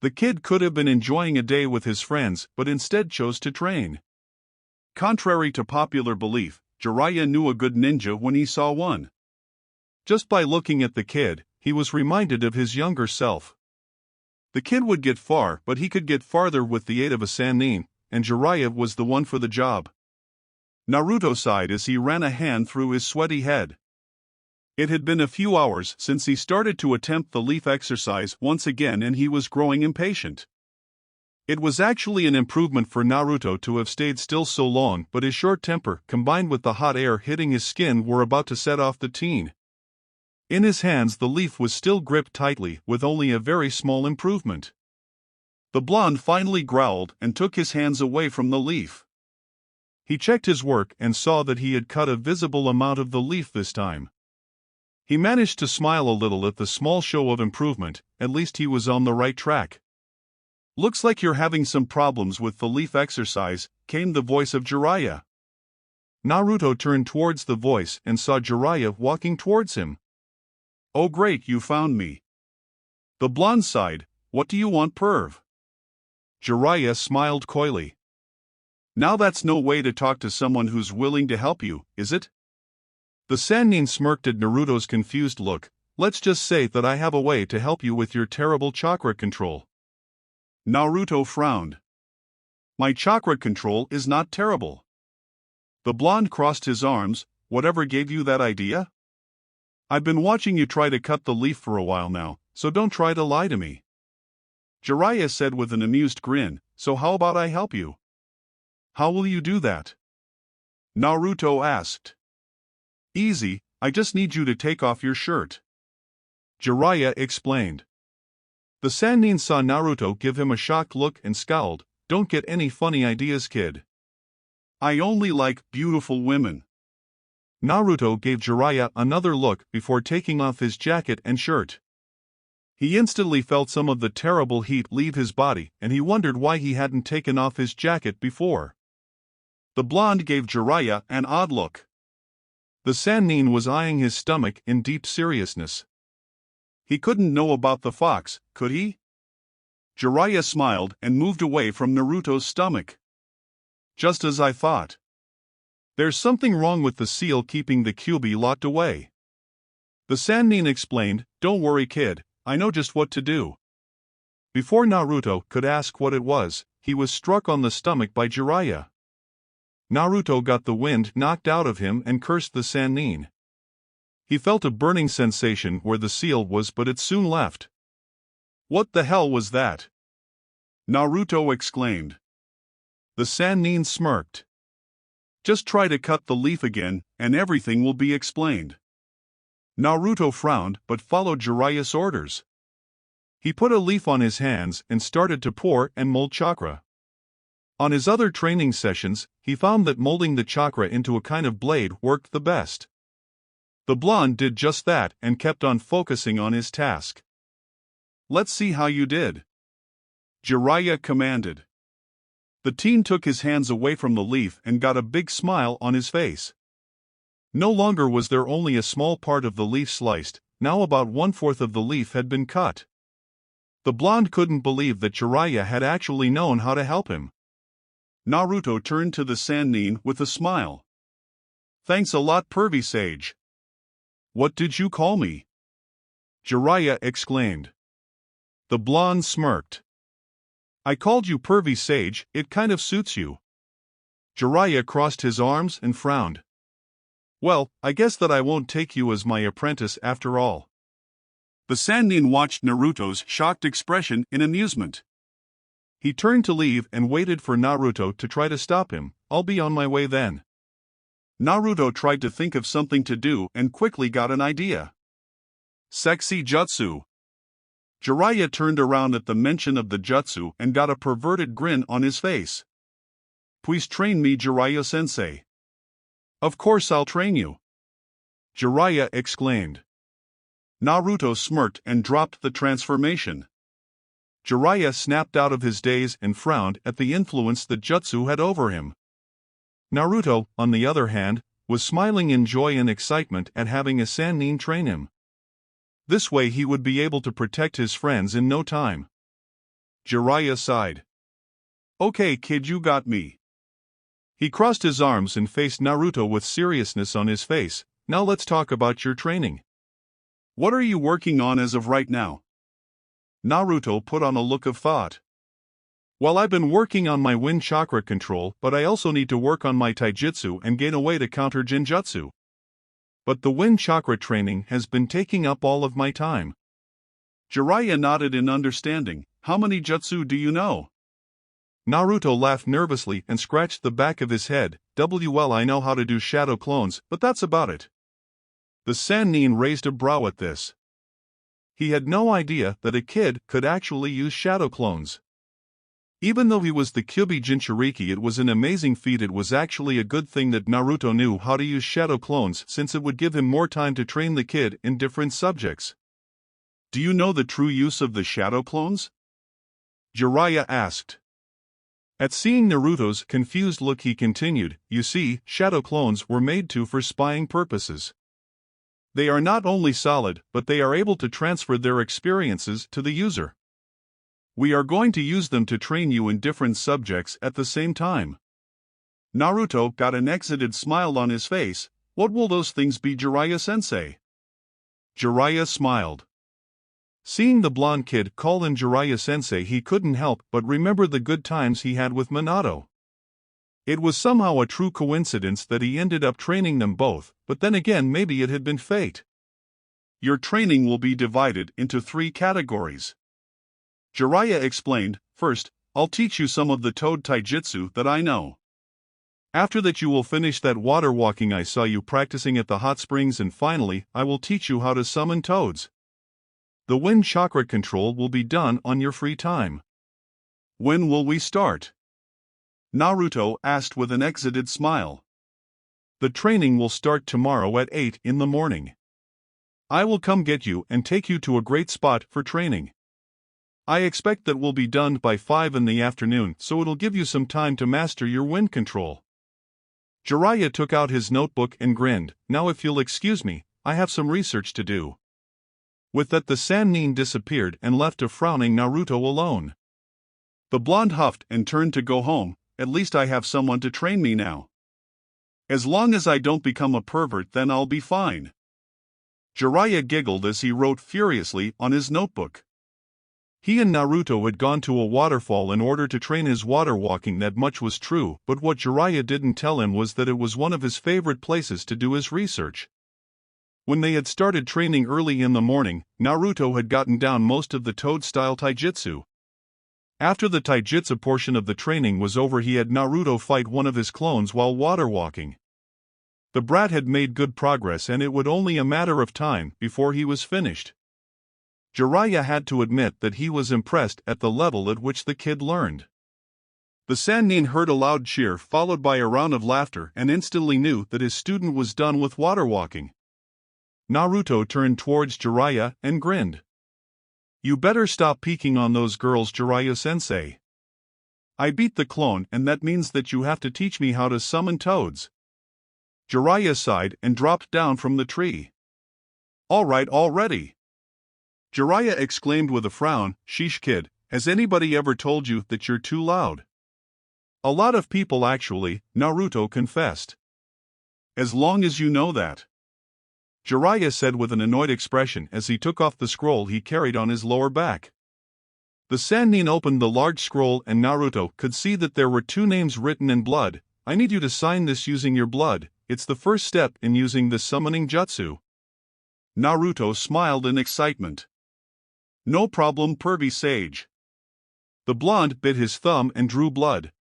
The kid could have been enjoying a day with his friends but instead chose to train. Contrary to popular belief, Jiraiya knew a good ninja when he saw one. Just by looking at the kid, he was reminded of his younger self. The kid would get far, but he could get farther with the aid of a Sannin, and Jiraiya was the one for the job. Naruto sighed as he ran a hand through his sweaty head. It had been a few hours since he started to attempt the leaf exercise once again and he was growing impatient. It was actually an improvement for Naruto to have stayed still so long, but his short temper, combined with the hot air hitting his skin, were about to set off the teen. In his hands the leaf was still gripped tightly, with only a very small improvement. The blonde finally growled and took his hands away from the leaf. He checked his work and saw that he had cut a visible amount of the leaf this time. He managed to smile a little at the small show of improvement, at least he was on the right track. Looks like you're having some problems with the leaf exercise, came the voice of Jiraiya. Naruto turned towards the voice and saw Jiraiya walking towards him. Oh great, you found me. The blonde sighed, what do you want, perv? Jiraiya smiled coyly. Now that's no way to talk to someone who's willing to help you, is it? The Sannin smirked at Naruto's confused look. Let's just say that I have a way to help you with your terrible chakra control. Naruto frowned. My chakra control is not terrible. The blonde crossed his arms, whatever gave you that idea? I've been watching you try to cut the leaf for a while now, so don't try to lie to me. Jiraiya said with an amused grin, so how about I help you? How will you do that? Naruto asked. Easy, I just need you to take off your shirt. Jiraiya explained. The Sannin saw Naruto give him a shocked look and scowled, don't get any funny ideas, kid. I only like beautiful women. Naruto gave Jiraiya another look before taking off his jacket and shirt. He instantly felt some of the terrible heat leave his body and he wondered why he hadn't taken off his jacket before. The blonde gave Jiraiya an odd look. The Sannin was eyeing his stomach in deep seriousness. He couldn't know about the fox, could he? Jiraiya smiled and moved away from Naruto's stomach. Just as I thought. There's something wrong with the seal keeping the Kyuubi locked away. The Sannin explained, don't worry kid, I know just what to do. Before Naruto could ask what it was, he was struck on the stomach by Jiraiya. Naruto got the wind knocked out of him and cursed the Sannin. He felt a burning sensation where the seal was but it soon left. What the hell was that? Naruto exclaimed. The Sannin smirked. Just try to cut the leaf again, and everything will be explained. Naruto frowned but followed Jiraiya's orders. He put a leaf on his hands and started to pour and mold chakra. On his other training sessions, he found that molding the chakra into a kind of blade worked the best. The blonde did just that and kept on focusing on his task. "Let's see how you did," Jiraiya commanded. The teen took his hands away from the leaf and got a big smile on his face. No longer was there only a small part of the leaf sliced, now about 1/4 of the leaf had been cut. The blonde couldn't believe that Jiraiya had actually known how to help him. Naruto turned to the Sannin with a smile. "Thanks a lot, pervy sage." "What did you call me?" Jiraiya exclaimed. The blonde smirked. "I called you pervy sage, it kind of suits you." Jiraiya crossed his arms and frowned. "Well, I guess that I won't take you as my apprentice after all." The Sannin watched Naruto's shocked expression in amusement. He turned to leave and waited for Naruto to try to stop him. "I'll be on my way then." Naruto tried to think of something to do and quickly got an idea. "Sexy jutsu." Jiraiya turned around at the mention of the jutsu and got a perverted grin on his face. "Please train me, Jiraiya-sensei." "Of course I'll train you," Jiraiya exclaimed. Naruto smirked and dropped the transformation. Jiraiya snapped out of his daze and frowned at the influence the jutsu had over him. Naruto, on the other hand, was smiling in joy and excitement at having a Sannin train him. This way he would be able to protect his friends in no time. Jiraiya sighed. "Okay, kid, you got me." He crossed his arms and faced Naruto with seriousness on his face. "Now let's talk about your training. What are you working on as of right now?" Naruto put on a look of thought. "Well, I've been working on my wind chakra control, but I also need to work on my taijutsu and gain a way to counter genjutsu. But the wind chakra training has been taking up all of my time." Jiraiya nodded in understanding. "How many jutsu do you know?" Naruto laughed nervously and scratched the back of his head. "Well, I know how to do shadow clones, but that's about it." The Sannin raised a brow at this. He had no idea that a kid could actually use shadow clones. Even though he was the Kyuubi Jinchuriki, it was an amazing feat. It was actually a good thing that Naruto knew how to use shadow clones, since it would give him more time to train the kid in different subjects. "Do you know the true use of the shadow clones?" Jiraiya asked. At seeing Naruto's confused look, he continued, "You see, shadow clones were made for spying purposes. They are not only solid, but they are able to transfer their experiences to the user. We are going to use them to train you in different subjects at the same time." Naruto got an excited smile on his face. "What will those things be, Jiraiya-sensei?" Jiraiya smiled. Seeing the blonde kid call him Jiraiya-sensei, he couldn't help but remember the good times he had with Minato. It was somehow a true coincidence that he ended up training them both, but then again maybe it had been fate. "Your training will be divided into 3 categories," Jiraiya explained. "First, I'll teach you some of the toad taijutsu that I know. After that you will finish that water walking I saw you practicing at the hot springs, and finally I will teach you how to summon toads. The wind chakra control will be done on your free time." "When will we start?" Naruto asked with an excited smile. "The training will start tomorrow at 8 in the morning. I will come get you and take you to a great spot for training. I expect that will be done by 5 in the afternoon, so it'll give you some time to master your wind control." Jiraiya took out his notebook and grinned. "Now if you'll excuse me, I have some research to do." With that, the Sannin disappeared and left a frowning Naruto alone. The blonde huffed and turned to go home. "At least I have someone to train me now. As long as I don't become a pervert, then I'll be fine." Jiraiya giggled as he wrote furiously on his notebook. He and Naruto had gone to a waterfall in order to train his water walking. That much was true, but what Jiraiya didn't tell him was that it was one of his favorite places to do his research. When they had started training early in the morning, Naruto had gotten down most of the toad-style taijutsu. After the taijutsu portion of the training was over, he had Naruto fight one of his clones while water walking. The brat had made good progress and it would only a matter of time before he was finished. Jiraiya had to admit that he was impressed at the level at which the kid learned. The Sannin heard a loud cheer followed by a round of laughter and instantly knew that his student was done with water walking. Naruto turned towards Jiraiya and grinned. "You better stop peeking on those girls, Jiraiya-sensei. I beat the clone and that means that you have to teach me how to summon toads." Jiraiya sighed and dropped down from the tree. "All right already." Jiraiya exclaimed with a frown, "Sheesh kid, has anybody ever told you that you're too loud?" "A lot of people actually," Naruto confessed. "As long as you know that," Jiraiya said with an annoyed expression as he took off the scroll he carried on his lower back. The Sannin opened the large scroll and Naruto could see that there were 2 names written in blood. "I need you to sign this using your blood, it's the first step in using the summoning jutsu." Naruto smiled in excitement. "No problem, pervy sage." The blonde bit his thumb and drew blood.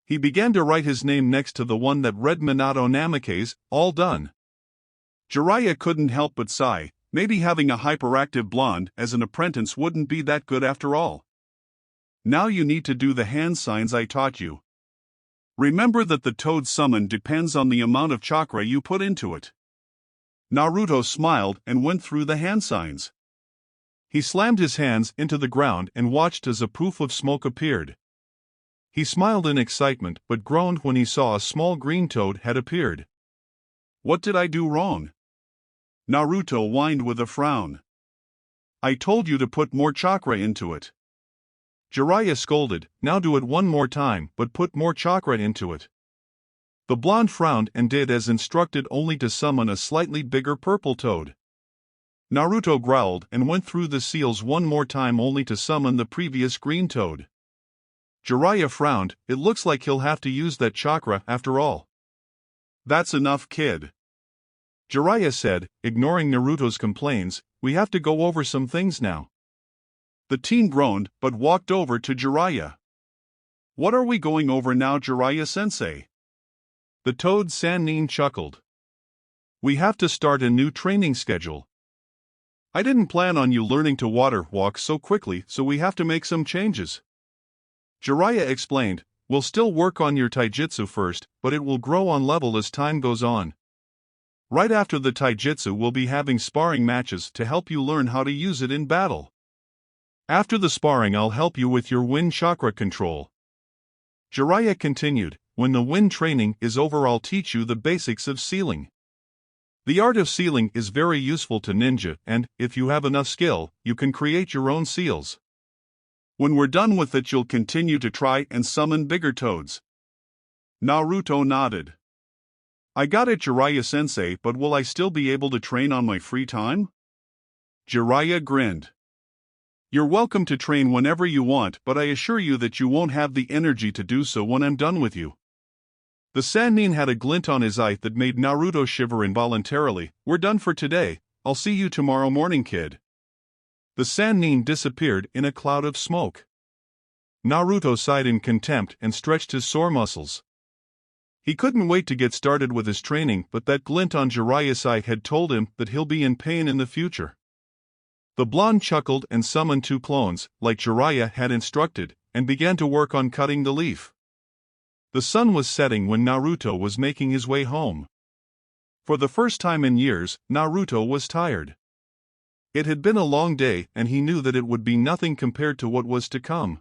He began to write his name next to the one that read Minato Namake's, "All done." Jiraiya couldn't help but sigh, maybe having a hyperactive blonde as an apprentice wouldn't be that good after all. "Now you need to do the hand signs I taught you. Remember that the toad summon depends on the amount of chakra you put into it." Naruto smiled and went through the hand signs. He slammed his hands into the ground and watched as a poof of smoke appeared. He smiled in excitement but groaned when he saw a small green toad had appeared. "What did I do wrong?" Naruto whined with a frown. "I told you to put more chakra into it." Jiraiya scolded, "Now do it one more time but put more chakra into it." The blonde frowned and did as instructed only to summon a slightly bigger purple toad. Naruto growled and went through the seals one more time only to summon the previous green toad. Jiraiya frowned, "It looks like he'll have to use that chakra after all." "That's enough, kid," Jiraiya said, ignoring Naruto's complaints. "We have to go over some things now." The teen groaned but walked over to Jiraiya. "What are we going over now, Jiraiya-sensei?" The toad Sannin chuckled. "We have to start a new training schedule. I didn't plan on you learning to water walk so quickly, so we have to make some changes." Jiraiya explained, "We'll still work on your taijutsu first, but it will grow on level as time goes on. Right after the taijutsu we'll be having sparring matches to help you learn how to use it in battle. After the sparring I'll help you with your wind chakra control." Jiraiya continued, "When the wind training is over I'll teach you the basics of sealing. The art of sealing is very useful to ninja and, if you have enough skill, you can create your own seals. When we're done with it you'll continue to try and summon bigger toads." Naruto nodded. "I got it, Jiraiya-sensei, but will I still be able to train on my free time?" Jiraiya grinned. "You're welcome to train whenever you want, but I assure you that you won't have the energy to do so when I'm done with you." The Sannin had a glint on his eye that made Naruto shiver involuntarily. "We're done for today, I'll see you tomorrow morning, kid." The Sannin disappeared in a cloud of smoke. Naruto sighed in contempt and stretched his sore muscles. He couldn't wait to get started with his training, but that glint on Jiraiya's eye had told him that he'll be in pain in the future. The blonde chuckled and summoned 2 clones, like Jiraiya had instructed, and began to work on cutting the leaf. The sun was setting when Naruto was making his way home. For the first time in years, Naruto was tired. It had been a long day and he knew that it would be nothing compared to what was to come.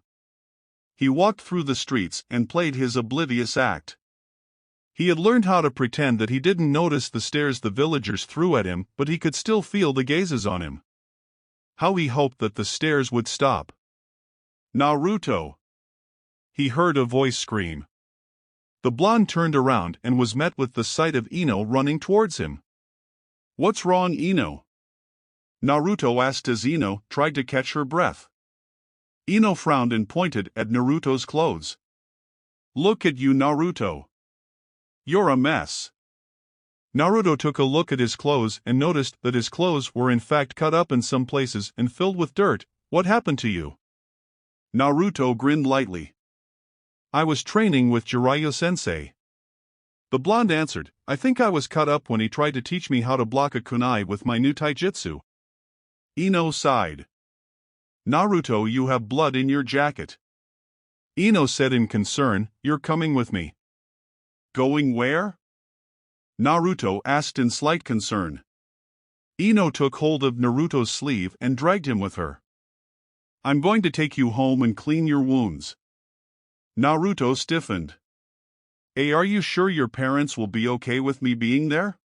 He walked through the streets and played his oblivious act. He had learned how to pretend that he didn't notice the stares the villagers threw at him, but he could still feel the gazes on him. How he hoped that the stares would stop. "Naruto!" he heard a voice scream. The blonde turned around and was met with the sight of Ino running towards him. "What's wrong, Ino?" Naruto asked as Ino tried to catch her breath. Ino frowned and pointed at Naruto's clothes. "Look at you, Naruto. You're a mess." Naruto took a look at his clothes and noticed that his clothes were in fact cut up in some places and filled with dirt. "What happened to you?" Naruto grinned lightly. "I was training with Jiraiya-sensei." The blonde answered, I think I was cut up when he tried to teach me how to block a kunai with my new taijutsu. Ino sighed. Naruto, you have blood in your jacket. Ino said in concern, you're coming with me. Going where? Naruto asked in slight concern. Ino took hold of Naruto's sleeve and dragged him with her. I'm going to take you home and clean your wounds. Naruto stiffened. Hey, are you sure your parents will be okay with me being there?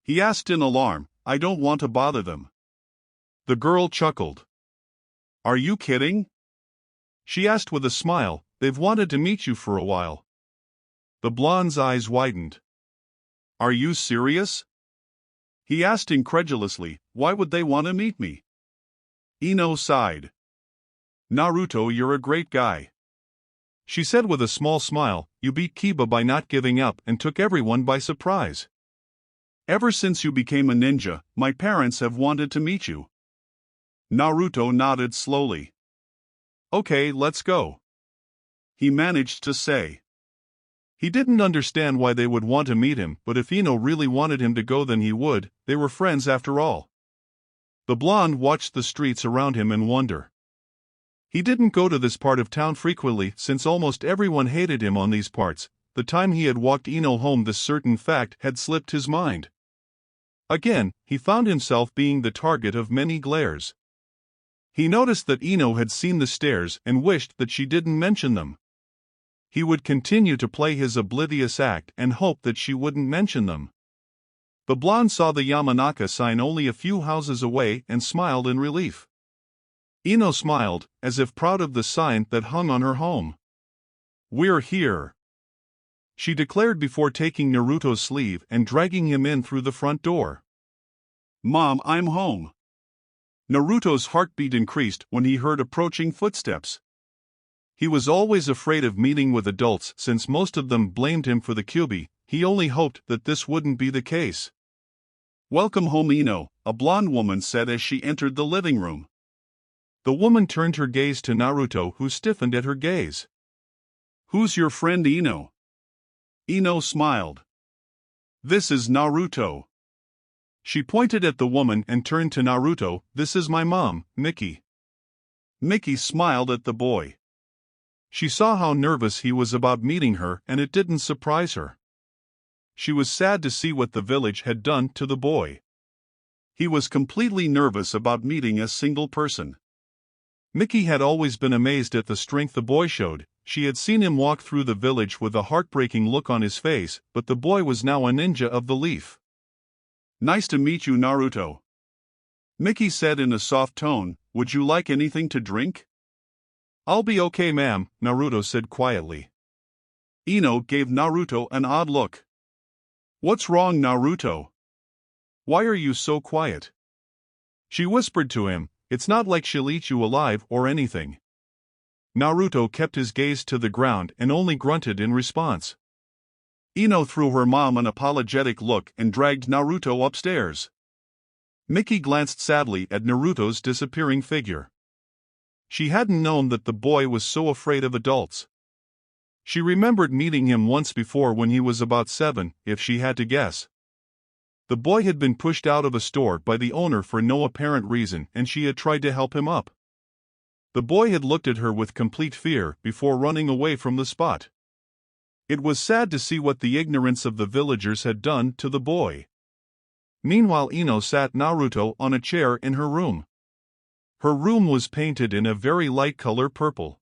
He asked in alarm. I don't want to bother them. The girl chuckled. Are you kidding? She asked with a smile. They've wanted to meet you for a while. The blonde's eyes widened. Are you serious? He asked incredulously. Why would they want to meet me? Ino sighed. Naruto, you're a great guy. She said with a small smile, you beat Kiba by not giving up and took everyone by surprise. Ever since you became a ninja, my parents have wanted to meet you. Naruto nodded slowly. Okay, let's go. He managed to say. He didn't understand why they would want to meet him, but if Ino really wanted him to go, then he would. They were friends after all. The blonde watched the streets around him in wonder. He didn't go to this part of town frequently since almost everyone hated him on these parts. The time he had walked Ino home, this certain fact had slipped his mind. Again, he found himself being the target of many glares. He noticed that Ino had seen the stairs and wished that she didn't mention them. He would continue to play his oblivious act and hope that she wouldn't mention them. The blonde saw the Yamanaka sign only a few houses away and smiled in relief. Ino smiled, as if proud of the sign that hung on her home. We're here, she declared before taking Naruto's sleeve and dragging him in through the front door. Mom, I'm home. Naruto's heartbeat increased when he heard approaching footsteps. He was always afraid of meeting with adults since most of them blamed him for the Kyuubi. He only hoped that this wouldn't be the case. Welcome home, Ino, a blonde woman said as she entered the living room. The woman turned her gaze to Naruto, who stiffened at her gaze. Who's your friend Ino? Ino smiled. This is Naruto. She pointed at the woman and turned to Naruto. This is my mom, Miki. Miki smiled at the boy. She saw how nervous he was about meeting her, and it didn't surprise her. She was sad to see what the village had done to the boy. He was completely nervous about meeting a single person. Miki had always been amazed at the strength the boy showed. She had seen him walk through the village with a heartbreaking look on his face, but the boy was now a ninja of the leaf. Nice to meet you, Naruto. Miki said in a soft tone. Would you like anything to drink? I'll be okay, ma'am, Naruto said quietly. Ino gave Naruto an odd look. What's wrong, Naruto? Why are you so quiet? She whispered to him. It's not like she'll eat you alive or anything. Naruto kept his gaze to the ground and only grunted in response. Ino threw her mom an apologetic look and dragged Naruto upstairs. Miki glanced sadly at Naruto's disappearing figure. She hadn't known that the boy was so afraid of adults. She remembered meeting him once before when he was about 7, if she had to guess. The boy had been pushed out of a store by the owner for no apparent reason, and she had tried to help him up. The boy had looked at her with complete fear before running away from the spot. It was sad to see what the ignorance of the villagers had done to the boy. Meanwhile, Ino sat Naruto on a chair in her room. Her room was painted in a very light color purple.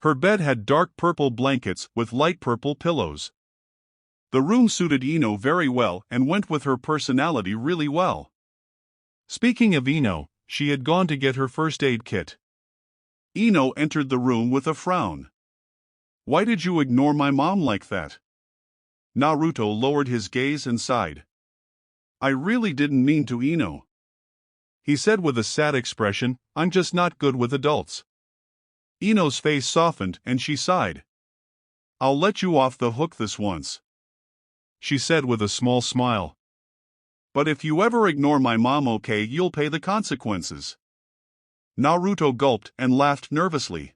Her bed had dark purple blankets with light purple pillows. The room suited Ino very well and went with her personality really well. Speaking of Ino, she had gone to get her first aid kit. Ino entered the room with a frown. Why did you ignore my mom like that? Naruto lowered his gaze and sighed. I really didn't mean to, Ino. He said with a sad expression, I'm just not good with adults. Ino's face softened and she sighed. I'll let you off the hook this once, she said with a small smile. But if you ever ignore my mom, okay, you'll pay the consequences. Naruto gulped and laughed nervously.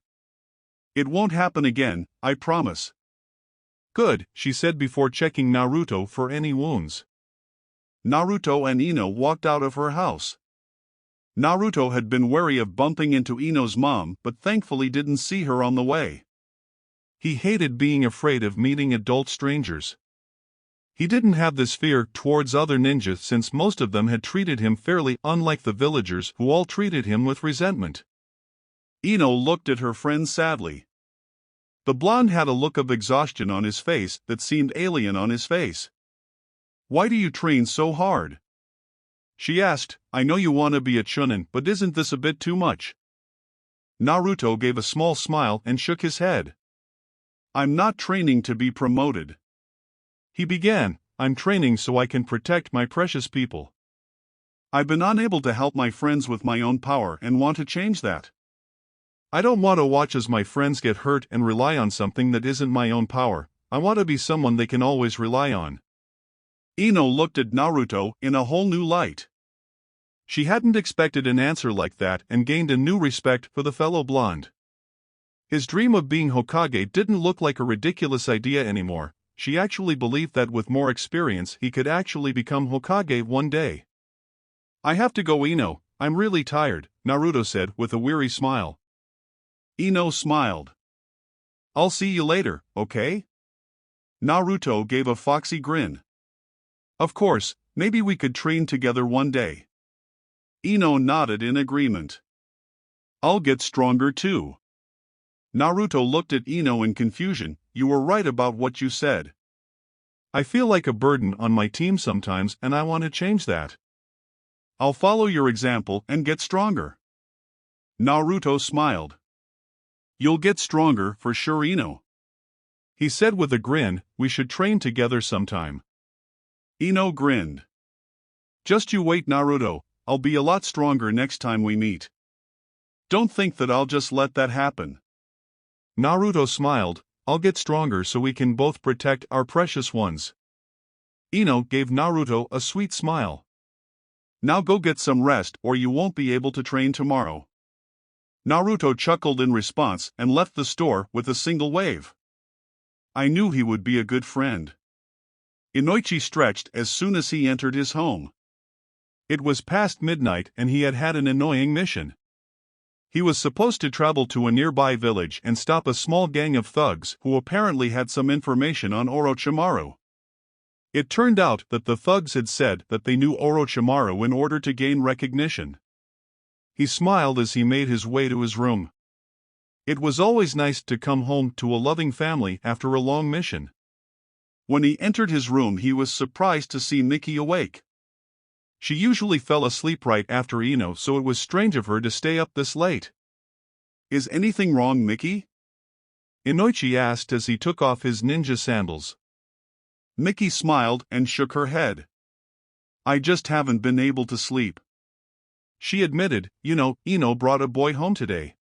It won't happen again, I promise. Good, she said before checking Naruto for any wounds. Naruto and Ino walked out of her house. Naruto had been wary of bumping into Ino's mom but thankfully didn't see her on the way. He hated being afraid of meeting adult strangers. He didn't have this fear towards other ninjas since most of them had treated him fairly, unlike the villagers who all treated him with resentment. Ino looked at her friend sadly. The blonde had a look of exhaustion on his face that seemed alien on his face. "Why do you train so hard?" she asked. "I know you want to be a chunin, but isn't this a bit too much?" Naruto gave a small smile and shook his head. "I'm not training to be promoted," he began. "I'm training so I can protect my precious people. I've been unable to help my friends with my own power and want to change that. I don't want to watch as my friends get hurt and rely on something that isn't my own power. I want to be someone they can always rely on." Ino looked at Naruto in a whole new light. She hadn't expected an answer like that and gained a new respect for the fellow blonde. His dream of being Hokage didn't look like a ridiculous idea anymore. She actually believed that with more experience he could actually become Hokage one day. "I have to go, Ino. I'm really tired," Naruto said with a weary smile. Ino smiled. "I'll see you later, okay?" Naruto gave a foxy grin. "Of course, maybe we could train together one day." Ino nodded in agreement. "I'll get stronger too." Naruto looked at Ino in confusion. "You were right about what you said. I feel like a burden on my team sometimes and I want to change that. I'll follow your example and get stronger." Naruto smiled. "You'll get stronger for sure, Ino," he said with a grin. "We should train together sometime." Ino grinned. "Just you wait, Naruto. I'll be a lot stronger next time we meet. Don't think that I'll just let that happen." Naruto smiled. "I'll get stronger so we can both protect our precious ones." Ino gave Naruto a sweet smile. "Now go get some rest or you won't be able to train tomorrow." Naruto chuckled in response and left the store with a single wave. I knew he would be a good friend. Inoichi stretched as soon as he entered his home. It was past midnight and he had an annoying mission. He was supposed to travel to a nearby village and stop a small gang of thugs who apparently had some information on Orochimaru. It turned out that the thugs had said that they knew Orochimaru in order to gain recognition. He smiled as he made his way to his room. It was always nice to come home to a loving family after a long mission. When he entered his room, he was surprised to see Miki awake. She usually fell asleep right after Ino, so it was strange of her to stay up this late. "Is anything wrong, Miki?" Inoichi asked as he took off his ninja sandals. Miki smiled and shook her head. "I just haven't been able to sleep," she admitted. Ino brought a boy home today."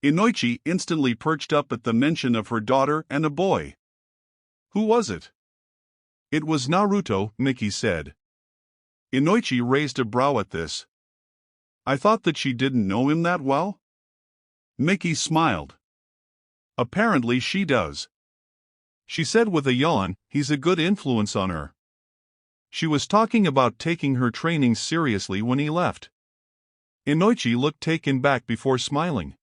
Inoichi instantly perked up at the mention of her daughter and a boy. "Who was it?" "It was Naruto," Miki said. Inoichi raised a brow at this. "I thought that she didn't know him that well?" Miki smiled. "Apparently she does," she said with a yawn. "He's a good influence on her." She was talking about taking her training seriously when he left. Inoichi looked taken back before smiling.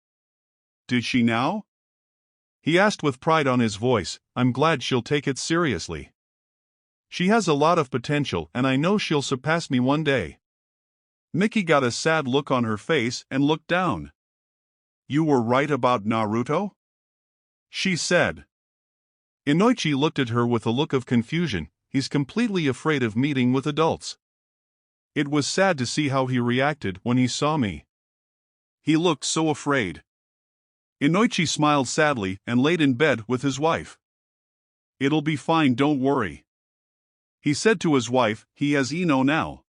"Did she now?" he asked with pride on his voice. "I'm glad she'll take it seriously. She has a lot of potential and I know she'll surpass me one day." Miki got a sad look on her face and looked down. "You were right about Naruto?" she said. Inoichi looked at her with a look of confusion. "He's completely afraid of meeting with adults." It was sad to see how he reacted when he saw me. He looked so afraid. Inoichi smiled sadly and laid in bed with his wife. "It'll be fine, don't worry," he said to his wife. "He has Ino now.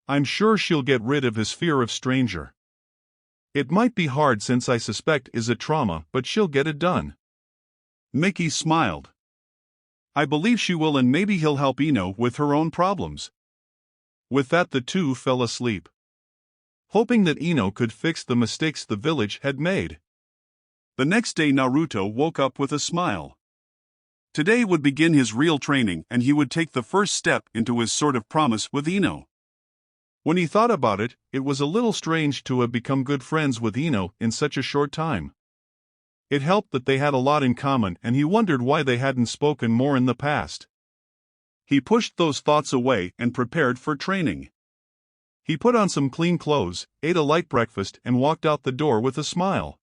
I'm sure she'll get rid of his fear of stranger. It might be hard since I suspect is a trauma, but she'll get it done." Miki smiled. "I believe she will, and maybe he'll help Ino with her own problems." With that, the two fell asleep, hoping that Ino could fix the mistakes the village had made. The next day Naruto woke up with a smile. Today would begin his real training and he would take the first step into his sort of promise with Ino. When he thought about it, it was a little strange to have become good friends with Ino in such a short time. It helped that they had a lot in common and he wondered why they hadn't spoken more in the past. He pushed those thoughts away and prepared for training. He put on some clean clothes, ate a light breakfast and walked out the door with a smile.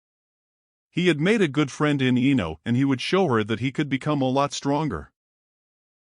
He had made a good friend in Ino and he would show her that he could become a lot stronger.